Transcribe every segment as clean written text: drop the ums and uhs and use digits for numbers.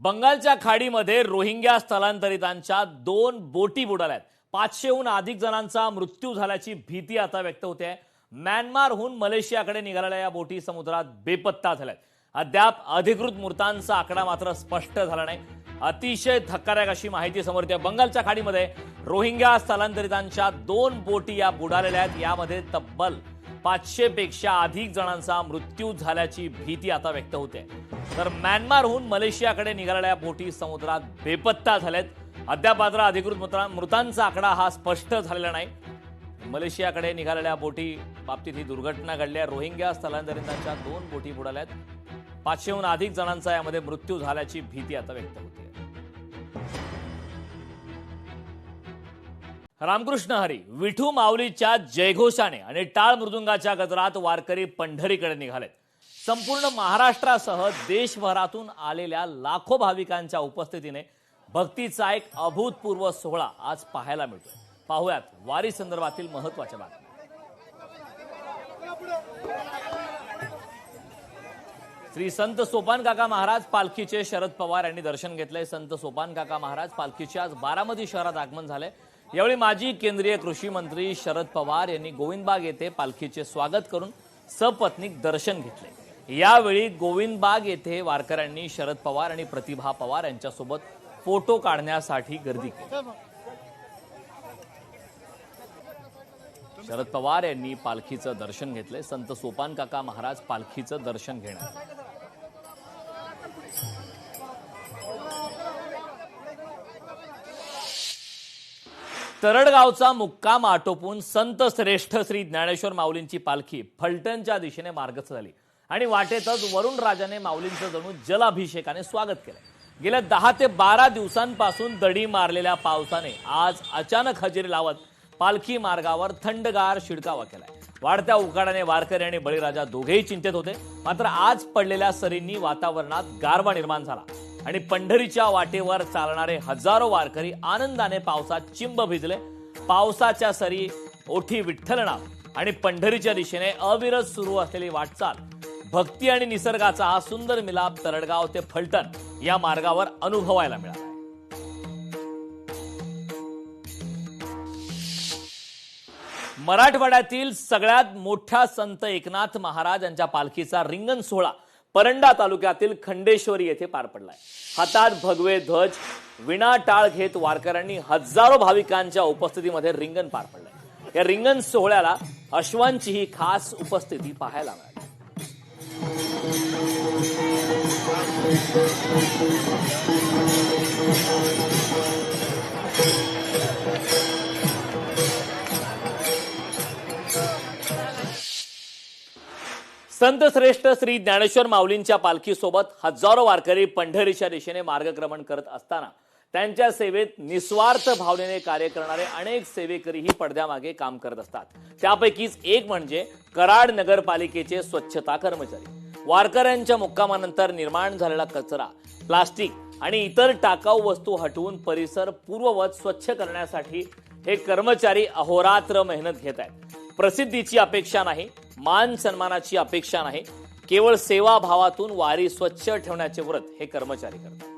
बंगालच्या खाडीमध्ये रोहिंग्या स्थलांतरितांच्या 2 बोटी बुडाल्यात। 500हून अधिक जणांचा मृत्यू झाल्याची भीती आता व्यक्त होते आहे। म्यानमारहून मलेशियाकडे निघालेल्या या बोटी समुद्रात बेपत्ता झाल्यात। अद्याप अधिकृत मृतांचा आकडा मात्र स्पष्ट झाला नाही। अतिशय धक्कादायक अशी माहिती समोर येते। बंगालच्या खाडीमध्ये रोहिंग्या स्थलांतरितांच्या 2 बोटी या बुडालेल्या आहेत। यामध्ये तब्बल 500 पेक्षा अधिक जणांचा मृत्यू झाल्याची भीती आता व्यक्त होते। तर म्यानमारहून मलेशियाकडे निघालेल्या बोटी समुद्रात बेपत्ता झाल्यात। अद्याप मात्र अधिकृत मृतांचा आकडा हा स्पष्ट झालेला नाही। मलेशियाकडे निघालेल्या बोटी बाबतीत ही दुर्घटना घडली आहे। रोहिंग्या स्थलांतरितांच्या 2 बोटी बुडाल्यात। 500हून अधिक जणांचा यामध्ये मृत्यू झाल्याची भीती आता व्यक्त होते। रामकृष्ण हरी विठू माऊलीच्या जयघोषाने आणि टाळ मृदुंगाच्या गजरात वारकरी पंढरीकडे निघालेत। संपूर्ण महाराष्ट्रासह देशभरातून आलेल्या लाखो भाविकांच्या उपस्थितीने भक्तीचा एक अभूतपूर्व सोहळा आज पाहायला मिळतोय। पाहूयात वारी संदर्भातील महत्त्वाच्या बातम्या। श्री संत सोपान काका महाराज पालखीचे शरद पवार यांनी दर्शन घेतले। संत सोपान काका महाराज पालखीचे आज बारामती शहरात आगमन झाले। यावेळी माजी केंद्रीय कृषी मंत्री शरद पवार यांनी गोविंदबाग येथे पालखीचे स्वागत करून सपत्नीक दर्शन घेतले। यावेळी गोविंदबाग येथे वारकऱ्यांनी शरद पवार आणि प्रतिभा पवार यांच्यासोबत फोटो काढण्यासाठी गर्दी केली। शरद पवार यांनी पालखीचं दर्शन घेतले। संत सोपान काका महाराज पालखीचं दर्शन घेणार। तरडगावचा मुक्काम आटोपून संत श्रेष्ठ श्री ज्ञानेश्वर माऊलींची पालखी फलटणच्या दिशेने मार्गस्थ झाली आणि वाटेतच वरुण राजाने माऊलींचं जणू जलाभिषेकाने स्वागत केलं। गेल्या 10 ते 12 दिवसांपासून दडी मारलेल्या पावसाने आज अचानक हजेरी लावत पालखी मार्गावर थंडगार शिडकावा केलाय। वाढत्या उकाड्याने वारकरी आणि बळीराजा दोघेही चिंतेत होते। मात्र आज पडलेल्या सरींनी वातावरणात गारवा निर्माण झाला आणि पंढरीच्या वाटेवर चालणारे हजारो वारकरी आनंदाने पावसात चिंब भिजले। पावसाच्या सरी, ओठी विठ्ठलनाम आणि पंढरीच्या दिशेने अविरत सुरू असलेली वाटचाल, भक्ती आणि निसर्गाचा हा सुंदर मिलाप तरडगाव ते फलटण या मार्गावर अनुभवायला मिळाला। मराठवाड्यातील सगळ्यात मोठ्या संत एकनाथ महाराज यांच्या पालखीचा रिंगण सोहळा परंडा तालुक्यातील खंडेश्वरी येथे पार पडलाय। हातात भगवे ध्वज, विणा टाळ घेत वारकऱ्यांनी हजारो भाविकांच्या उपस्थितीमध्ये रिंगण पार पडलंय। या रिंगण सोहळ्याला अश्वांचीही खास उपस्थिती पाहायला मिळाली। संत श्रेष्ठ श्री ज्ञानेश्वर माऊलींच्या पालखीसोबत हजारो वारकरी पंढरीच्या दिशेने मार्गक्रमण करत असताना त्यांच्या सेवेत निस्वार्थ भावनेने कार्य करणारे अनेक सेवेकरीही पडद्यामागे काम करत असतात। त्यापैकीच एक म्हणजे कराड नगरपालिकेचे स्वच्छता कर्मचारी। वारकऱ्यांच्या मुक्कामानंतर निर्माण झालेला कचरा, प्लास्टिक आणि इतर टाकाऊ वस्तू हटवून परिसर पूर्ववत स्वच्छ करण्यासाठी हे कर्मचारी अहोरात्र मेहनत घेत आहेत। प्रसिद्धीची अपेक्षा नाही, मान सन्मानाची अपेक्षा नाही, केवळ सेवाभावातून वारी स्वच्छ ठेवण्याचे व्रत हे कर्मचारी करतात।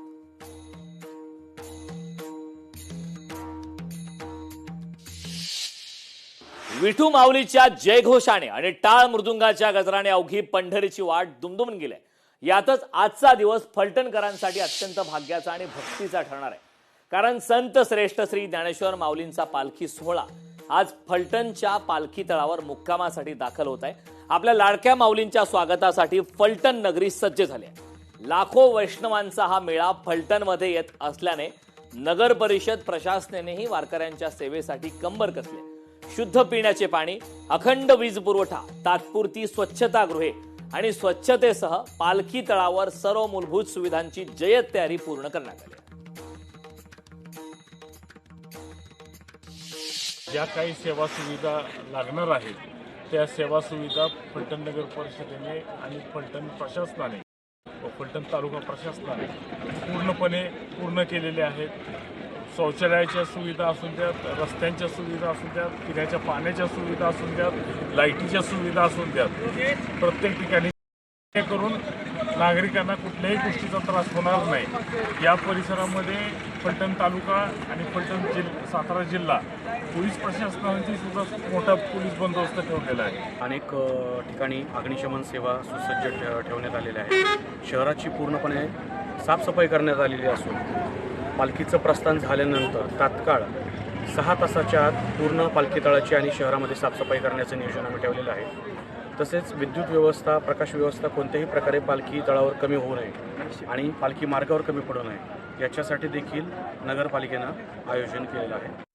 विठू माऊलीच्या जयघोषाने आणि टाळ मृदुंगाच्या गजराने अवघी पंढरीची वाट दुमदुमून गेली। यातच आजचा दिवस फलटणकरांसाठी अत्यंत भाग्याचा आणि भक्तीचा ठरणार आहे। कारण संत श्रेष्ठ श्री ज्ञानेश्वर माऊलींचा पालखी सोहळा आज फलटणच्या पालखी तळावर मुक्कामासाठी दाखल होत आहे। आपल्या लाडक्या माऊलींच्या स्वागतासाठी फलटण नगरी सज्ज झाली आहे। लाखो वैष्णवांचा हा मेळा फलटणमध्ये येत असल्याने नगर परिषद प्रशासनानेही वारकऱ्यांच्या सेवेसाठी कंबर कसले। शुद्ध पिण्याचे पाणी, अखंड वीज पुरवठा, तात्पुरती स्वच्छतागृहे आणि स्वच्छतेसह पालखी तळावर सर्व मूलभूत सुविधांची जय्यत तयारी पूर्ण करण्यात आली। ज्या काही सेवा सुविधा लागणार आहेत त्या सेवा सुविधा फलटण नगर परिषदेने आणि फलटण प्रशासनाने व फलटण तालुका प्रशासनाने पूर्णपणे पूर्ण केलेले आहेत। शौचालयाच्या सुविधा असून द्यात, रस्त्यांच्या सुविधा असून द्यात, पिण्याच्या पाण्याच्या सुविधा असून द्यात, लाईटीच्या सुविधा असून द्यात, प्रत्येक ठिकाणी करून नागरिकांना कुठल्याही गोष्टीचा त्रास होणार नाही या परिसरामध्ये फलटण तालुका आणि फलटण सातारा जिल्हा पोलीस प्रशासनाची सुद्धा मोठा पोलीस बंदोबस्त ठेवलेला आहे. अनेक ठिकाणी अग्निशमन सेवा सुसज्ज ठेवण्यात आलेल्या आहे. शहराची पूर्णपणे साफसफाई करण्यात आलेली असून पालखीचं प्रस्थान झाल्यानंतर तात्काळ 6 तासाच्या आत पूर्ण पालखी तळाची आणि शहरामध्ये साफसफाई करण्याचं नियोजन आम्ही ठेवलेलं आहे. तसेच विद्युत व्यवस्था, प्रकाश व्यवस्था कोणत्याही प्रकारे पालखी तळावर कमी होऊ नये आणि पालखी मार्गावर कमी पडू नये याच्यासाठी देखील नगरपालिकेनं आयोजन केलेलं आहे.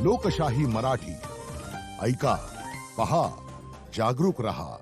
लोकशाही मराठी ऐका, पहा, जागरूक रहा.